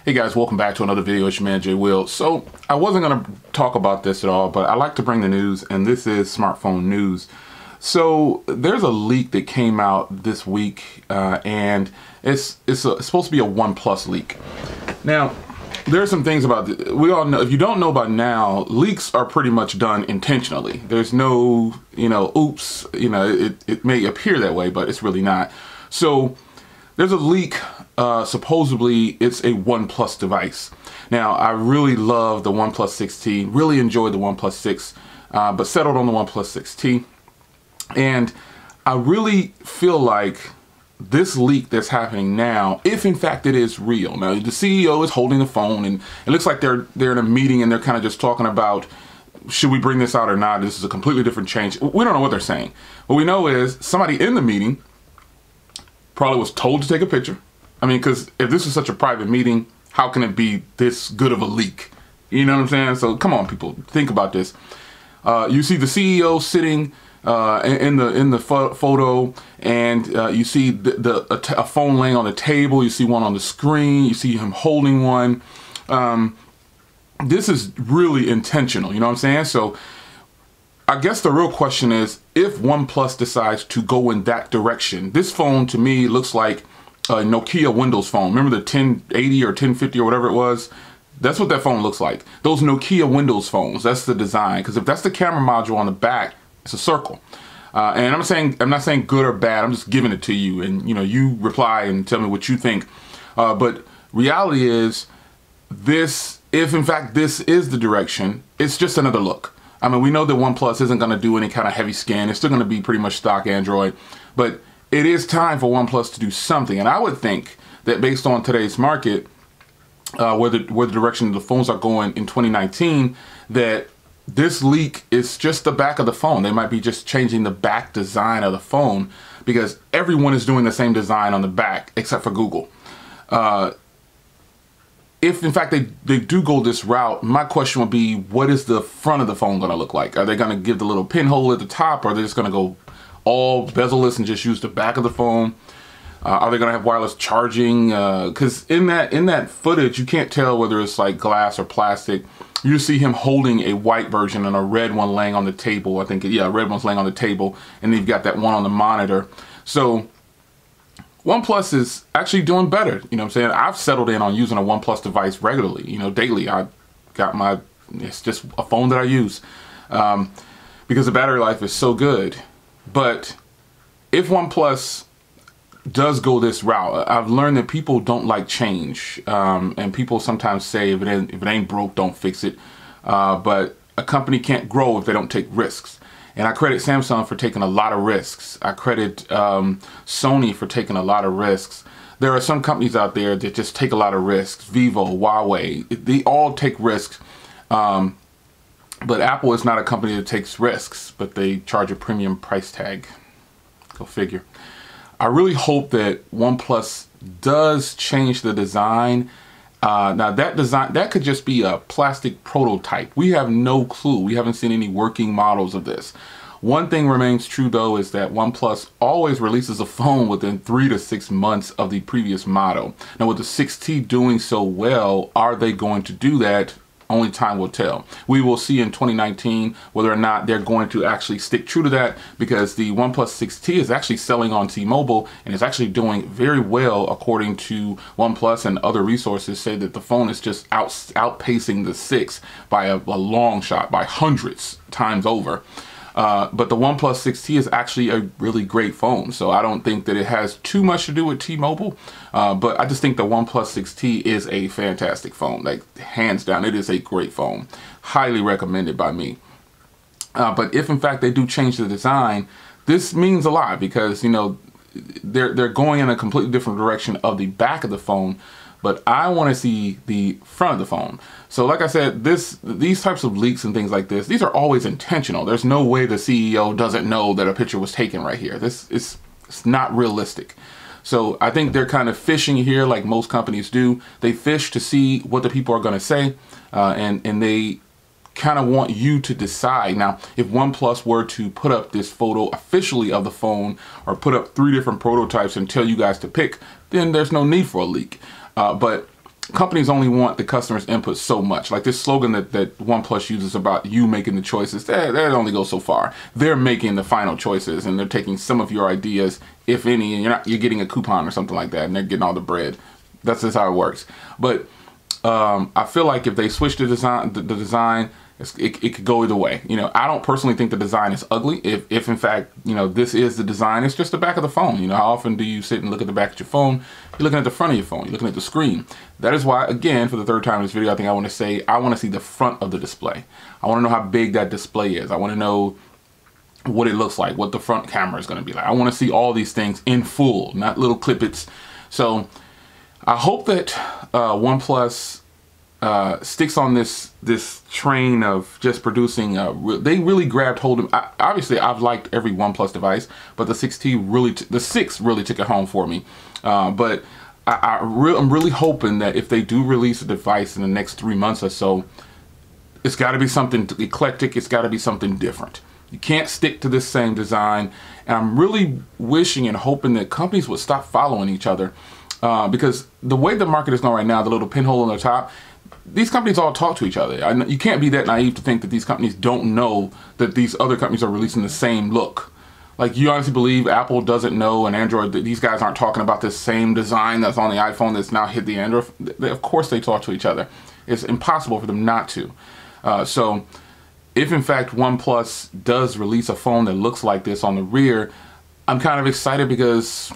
Hey guys, welcome back to another video. It's your man Jay Will. So I wasn't going to talk about this at all, but I like to bring the news, and this is smartphone news. So there's a leak that came out this week, and it's supposed to be a OnePlus leak. Now, there's some things about it. We all know, if you don't know by now, leaks are pretty much done intentionally. There's no, oops, it may appear that way, but it's really not. So there's a leak. Supposedly it's a OnePlus device. Now, I really love the OnePlus 6T, really enjoyed the OnePlus 6, but settled on the OnePlus 6T. And I really feel like this leak that's happening now, if in fact it is real. Now, the CEO is holding the phone, and it looks like they're in a meeting, and they're kind of just talking about, should we bring this out or not? This is a completely different change. We don't know what they're saying. What we know is somebody in the meeting probably was told to take a picture. I mean, because if this is such a private meeting, how can it be this good of a leak? You know what I'm saying? So come on, people, think about this. You see the CEO sitting in the photo, and you see a phone laying on the table. You see one on the screen. You see him holding one. This is really intentional. You know what I'm saying? So I guess the real question is, if OnePlus decides to go in that direction, this phone to me looks like a Nokia Windows phone. Remember the 1080 or 1050 or whatever it was? That's what that phone looks like. Those Nokia Windows phones, that's the design. Because if that's the camera module on the back, it's a circle. And I'm not saying good or bad, I'm just giving it to you. And you reply and tell me what you think. But reality is, this, if in fact this is the direction, it's just another look. I mean, we know that OnePlus isn't going to do any kind of heavy scan. It's still going to be pretty much stock Android. But it is time for OnePlus to do something. And I would think that based on today's market, where the direction the phones are going in 2019, that this leak is just the back of the phone. They might be just changing the back design of the phone, because everyone is doing the same design on the back except for Google. If in fact they do go this route, my question would be, what is the front of the phone going to look like? Are they going to give the little pinhole at the top, or are they just going to go all bezel-less and just use the back of the phone? Are they going to have wireless charging? Because in that footage, you can't tell whether it's like glass or plastic. You see him holding a white version and a red one laying on the table. I think, yeah, a red one's laying on the table, and then you've got that one on the monitor. So OnePlus is actually doing better. You know what I'm saying? I've settled in on using a OnePlus device regularly, daily. I got it's just a phone that I use because the battery life is so good. But if OnePlus does go this route, I've learned that people don't like change, and people sometimes say if it ain't broke, don't fix it. But a company can't grow if they don't take risks. And I credit Samsung for taking a lot of risks. I credit Sony for taking a lot of risks. There are some companies out there that just take a lot of risks. Vivo, Huawei, they all take risks. But Apple is not a company that takes risks, but they charge a premium price tag. Go figure. I really hope that OnePlus does change the design. Now that design, that could just be a plastic prototype. We have no clue. We haven't seen any working models of this. One thing remains true though, is that OnePlus always releases a phone within 3 to 6 months of the previous model. Now with the 6T doing so well, are they going to do that? Only time will tell. We will see in 2019 whether or not they're going to actually stick true to that, because the OnePlus 6T is actually selling on T-Mobile and is actually doing very well, according to OnePlus, and other resources say that the phone is just outpacing the 6 by a long shot, by hundreds times over. But the OnePlus 6T is actually a really great phone, so I don't think that it has too much to do with T-Mobile, but I just think the OnePlus 6T is a fantastic phone. Like, hands down, it is a great phone. Highly recommended by me. But if in fact they do change the design, this means a lot, because they're going in a completely different direction of the back of the phone. But I want to see the front of the phone. So like I said, these types of leaks and things like this, these are always intentional. There's no way the CEO doesn't know that a picture was taken right here. It's not realistic. So I think they're kind of fishing here, like most companies do. They fish to see what the people are going to say, and they kind of want you to decide. Now, if OnePlus were to put up this photo officially of the phone, or put up 3 different prototypes and tell you guys to pick, then there's no need for a leak. But companies only want the customer's input so much. Like this slogan that OnePlus uses about you making the choices, that only goes so far. They're making the final choices, and they're taking some of your ideas, if any, and you're getting a coupon or something like that, and they're getting all the bread. That's just how it works. But I feel like if they switch the design, it could go either way. You know, I don't personally think the design is ugly. If in fact, you know, this is the design, it's just the back of the phone. You know, how often do you sit and look at the back of your phone? You're looking at the front of your phone. You're looking at the screen. That is why, again, for the third time in this video, I think I want to say, I want to see the front of the display. I want to know how big that display is. I want to know what it looks like, what the front camera is going to be like. I want to see all these things in full, not little clippets. So I hope that OnePlus sticks on this train of just producing. They really grabbed hold of. Obviously, I've liked every OnePlus device, but the 6T really, the 6 really took it home for me. But I'm really hoping that if they do release a device in the next 3 months or so, it's got to be something eclectic. It's got to be something different. You can't stick to this same design. And I'm really wishing and hoping that companies would stop following each other, because the way the market is going right now, the little pinhole on the top, these companies all talk to each other. You can't be that naive to think that these companies don't know that these other companies are releasing the same look. Like, you honestly believe Apple doesn't know, and Android, that these guys aren't talking about this same design that's on the iPhone that's now hit the Android? Of course they talk to each other. It's impossible for them not to. So if in fact OnePlus does release a phone that looks like this on the rear, I'm kind of excited, because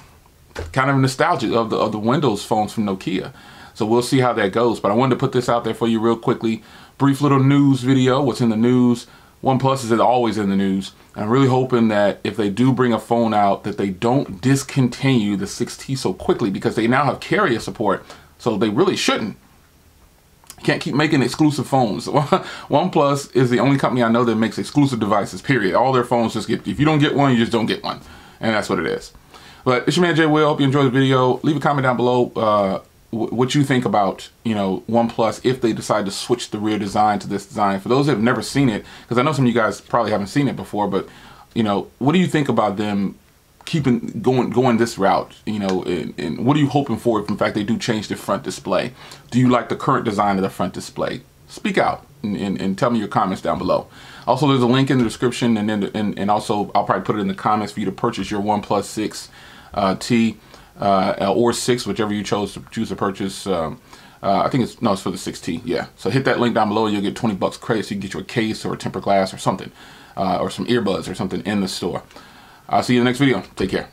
kind of nostalgic of the Windows phones from Nokia. So we'll see how that goes. But I wanted to put this out there for you real quickly. Brief little news video. What's in the news? OnePlus is always in the news. And I'm really hoping that if they do bring a phone out, that they don't discontinue the 6T so quickly, because they now have carrier support. So they really shouldn't. Can't keep making exclusive phones. OnePlus is the only company I know that makes exclusive devices, period. All their phones just get, if you don't get one, you just don't get one. And that's what it is. But it's your man Jay Will. Hope you enjoyed the video. Leave a comment down below what you think about, you know, OnePlus if they decide to switch the rear design to this design. For those that have never seen it, because I know some of you guys probably haven't seen it before, but, you know, what do you think about them going this route, you know, and what are you hoping for if in fact they do change the front display? Do you like the current design of the front display? Speak out and tell me your comments down below. Also, there's a link in the description, and also I'll probably put it in the comments for you to purchase your OnePlus 6T or 6, whichever you choose to purchase. I think it's for the 6T, yeah. So hit that link down below, you'll get 20 bucks credit, so you can get you a case or a tempered glass or something, or some earbuds or something in the store. I'll see you in the next video. Take care.